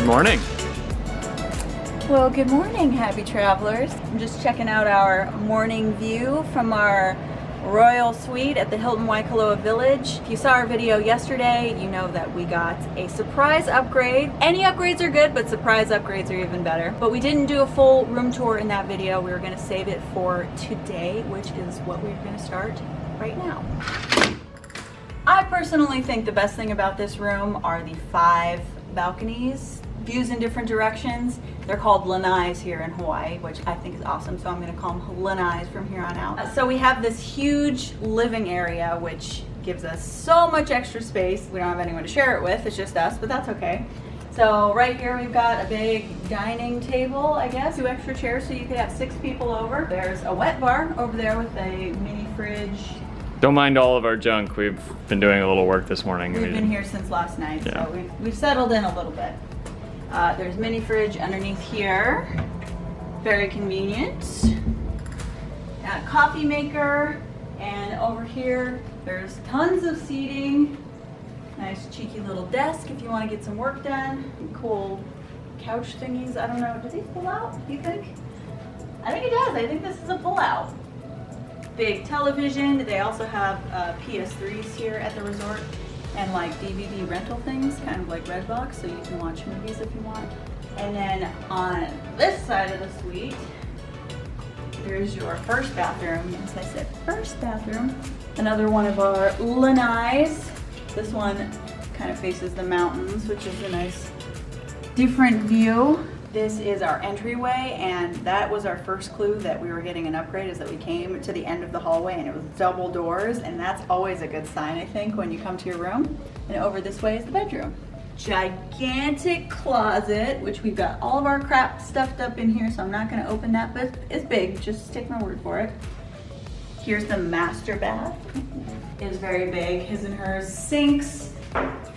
Good morning. Well, good morning, happy travelers. I'm just checking out our morning view from our royal suite at the Hilton Waikoloa Village. If you saw our video yesterday, you know that we got a surprise upgrade. Any upgrades are good, but surprise upgrades are even better. But we didn't do a full room tour in that video. We were gonna save it for today, which is what we're gonna start right now. I personally think the best thing about this room are the 5 balconies, views in different directions. They're called lanais here in Hawaii, which I think is awesome, so I'm gonna call them lanais from here on out. So we have this huge living area, which gives us so much extra space. We don't have anyone to share it with, it's just us, but that's okay. So right here we've got a big dining table, I guess, 2 extra chairs so you could have 6 people over. There's a wet bar over there with a mini fridge. Don't mind all of our junk. We've been doing a little work this morning. We've been here since last night, Yeah. so we've settled in a little bit. There's mini fridge underneath here. Very convenient. Coffee maker, and over here there's tons of seating. Nice cheeky little desk if you want to get some work done. Cool couch thingies. I don't know, do these pull out, do you think? I think it does. I think this is a pull out. Big television. They also have PS3s here at the resort and like DVD rental things, kind of like Redbox, so you can watch movies if you want. And then on this side of the suite, there's your first bathroom. As I said, first bathroom. Another one of our lanais. This one kind of faces the mountains, which is a nice different view. This is our entryway, and that was our first clue that we were getting an upgrade, is that we came to the end of the hallway and it was double doors, and that's always a good sign, I think, when you come to your room. And over this way is the bedroom. Gigantic closet, which we've got all of our crap stuffed up in here, so I'm not gonna open that, but it's big, just take my word for it. Here's the master bath. It is very big, his and hers. Sinks,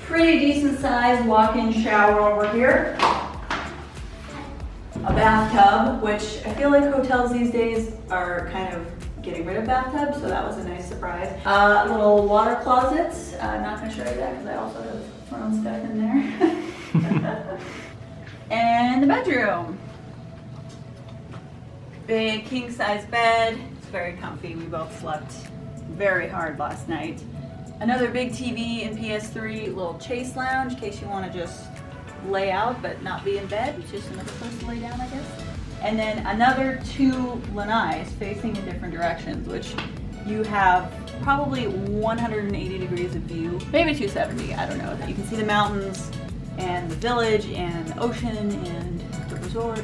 pretty decent size walk-in shower over here. A bathtub, which I feel like hotels these days are kind of getting rid of bathtubs, so that was a nice surprise. Little water closets. I'm not gonna show you that because I also have thrown stuff in there. And the bedroom. Big king size bed. It's very comfy. We both slept very hard last night. Another big TV and PS3, little chase lounge in case you want to just lay out but not be in bed. It's just another place to lay down, I guess. And then another 2 lanais facing in different directions, which you have probably 180 degrees of view, maybe 270, I don't know. You can see the mountains and the village and the ocean and the resort.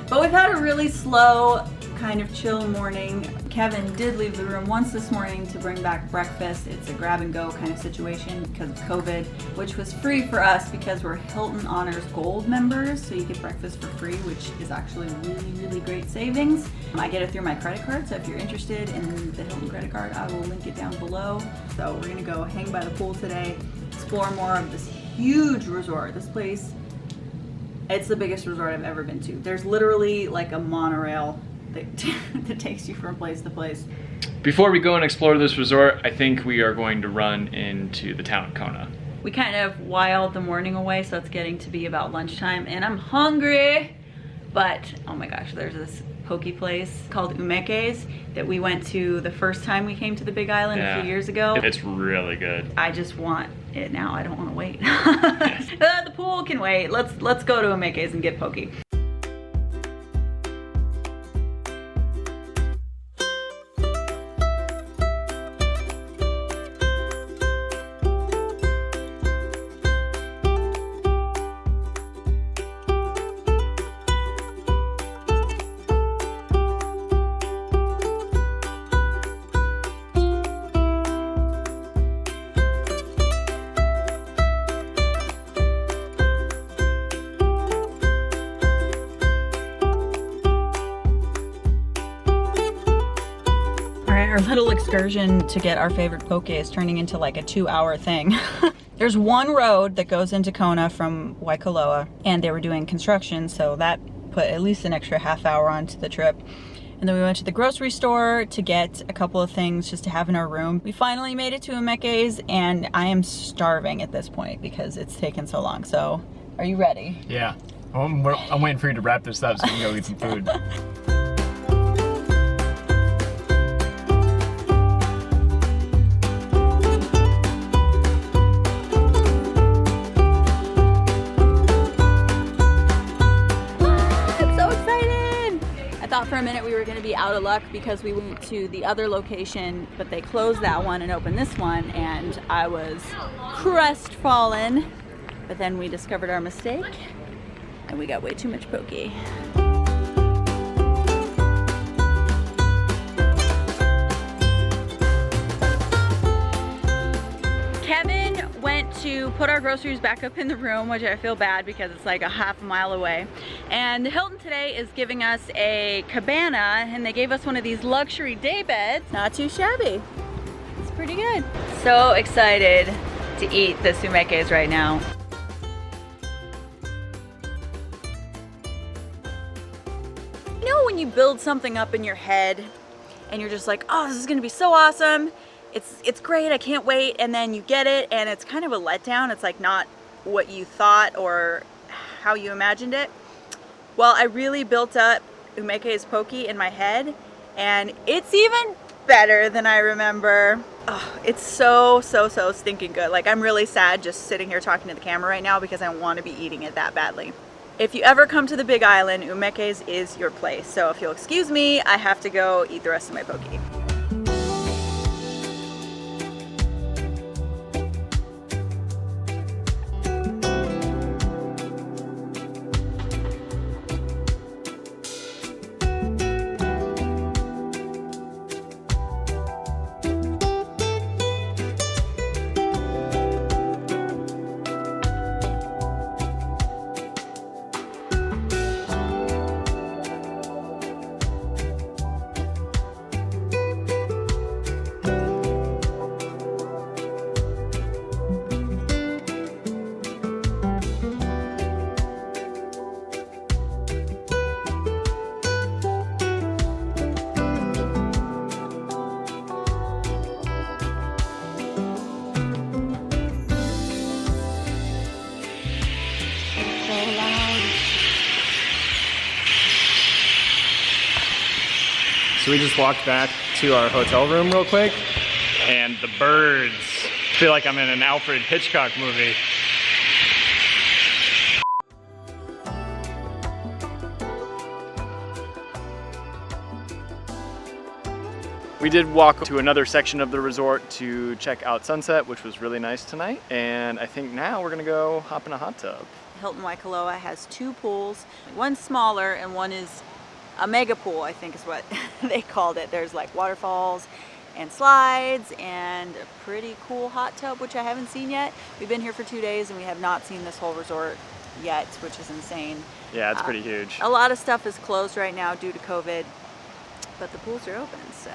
But we've had a really slow, kind of chill morning. Kevin did leave the room once this morning to bring back breakfast. It's a grab and go kind of situation because of COVID, which was free for us because we're Hilton Honors Gold members, so you get breakfast for free, which is actually really, really great savings. I get it through my credit card, so if you're interested in the Hilton credit card, I will link it down below. So we're gonna go hang by the pool today, explore more of this huge resort. This place, it's the biggest resort I've ever been to. There's literally like a monorail that takes you from place to place. Before we go and explore this resort, I think we are going to run into the town of Kona. We kind of whiled the morning away, so it's getting to be about lunchtime, and I'm hungry. But oh my gosh, there's this poke place called Umeke's that we went to the first time we came to the Big Island a few years ago. It's really good. I just want it now. I don't want to wait. The pool can wait. Let's go to Umeke's and get poke. Our little excursion to get our favorite poke is turning into like a 2-hour thing. There's one road that goes into Kona from Waikoloa, and they were doing construction, so that put at least an extra half hour onto the trip. And then we went to the grocery store to get a couple of things just to have in our room. We finally made it to Umeke's, and I am starving at this point because it's taken so long. So Are you ready? Yeah. I'm waiting for you to wrap this up so we can go eat some food. For a minute we were going to be out of luck because we went to the other location, but they closed that one and opened this one, and I was crestfallen. But then we discovered our mistake and we got way too much poke. Kevin went to put our groceries back up in the room, which I feel bad because it's like a half a mile away. And Hilton today is giving us a cabana, and they gave us one of these luxury day beds. Not too shabby. It's pretty good. So excited to eat the Umekes right now. You know when you build something up in your head and you're just like, oh, this is gonna be so awesome. It's great, I can't wait, and then you get it and it's kind of a letdown. It's like not what you thought or how you imagined it. Well, I really built up Umeke's poke in my head, and it's even better than I remember. Oh, it's so stinking good. Like, I'm really sad just sitting here talking to the camera right now because I want to be eating it that badly. If you ever come to the Big Island, Umeke's is your place. So if you'll excuse me, I have to go eat the rest of my poke. So we just walked back to our hotel room real quick, and the birds, I feel like I'm in an Alfred Hitchcock movie. We did walk to another section of the resort to check out sunset, which was really nice tonight. And I think now we're gonna go hop in a hot tub. Hilton Waikoloa has two pools. One's smaller and one is a mega pool, I think is what they called it. There's like waterfalls and slides and a pretty cool hot tub, which I haven't seen yet. We've been here for 2 days and we have not seen this whole resort yet, which is insane. Yeah, it's pretty huge. A lot of stuff is closed right now due to COVID, but the pools are open, so.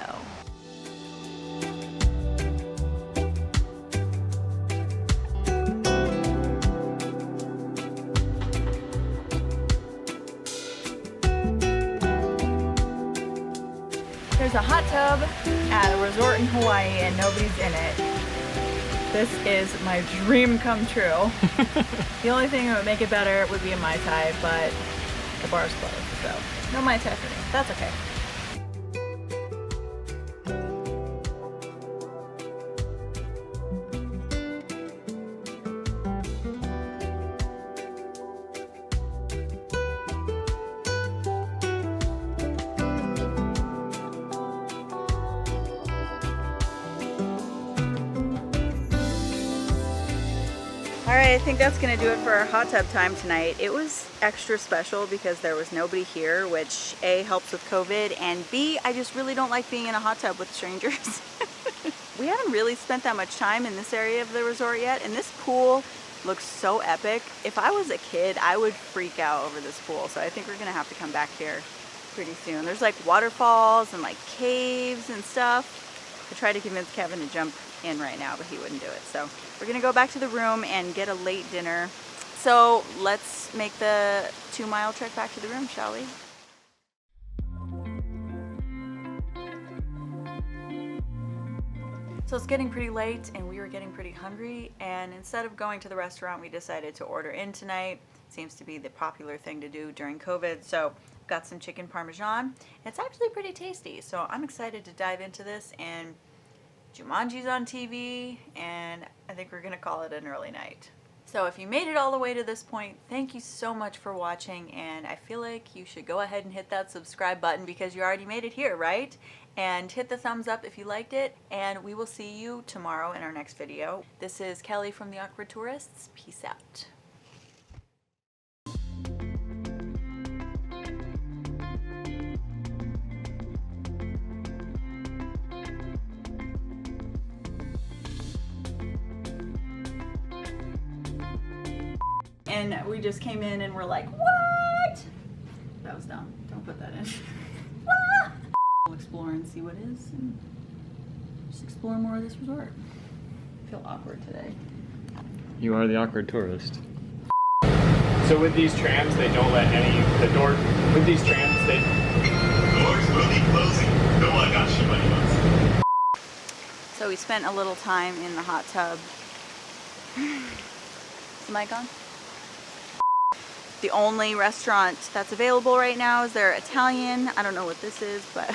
There's a hot tub at a resort in Hawaii and nobody's in it. This is my dream come true. The only thing that would make it better would be a Mai Tai, but the bar's closed, so no Mai Tai for me. That's okay. Alright, I think that's going to do it for our hot tub time tonight. It was extra special because there was nobody here, which A, helps with COVID, and B, I just really don't like being in a hot tub with strangers. We haven't really spent that much time in this area of the resort yet, and this pool looks so epic. If I was a kid, I would freak out over this pool, so I think we're going to have to come back here pretty soon. There's like waterfalls and like caves and stuff. I tried to convince Kevin to jump in right now, but he wouldn't do it. So we're gonna go back to the room and get a late dinner. So let's make the 2-mile trek back to the room, shall we? So it's getting pretty late and we were getting pretty hungry, and instead of going to the restaurant, we decided to order in tonight. Seems to be the popular thing to do during COVID. So got some chicken parmesan. It's actually pretty tasty. So I'm excited to dive into this, and Jumanji's on TV, and I think we're gonna call it an early night. So if you made it all the way to this point, thank you so much for watching, and I feel like you should go ahead and hit that subscribe button because you already made it here, right? And hit the thumbs up if you liked it, and we will see you tomorrow in our next video. This is Kelly from The Awkward Tourists. Peace out. And we just came in and we're like, what? That was dumb. Don't put that in. We'll explore and see what is, and just explore more of this resort. I feel awkward today. You are the awkward tourist. So with these trams, they don't let with these trams, Doors will be closing. No one got you money. So we spent a little time in the hot tub. Is the mic on? The only restaurant that's available right now is their Italian. I don't know what this is, but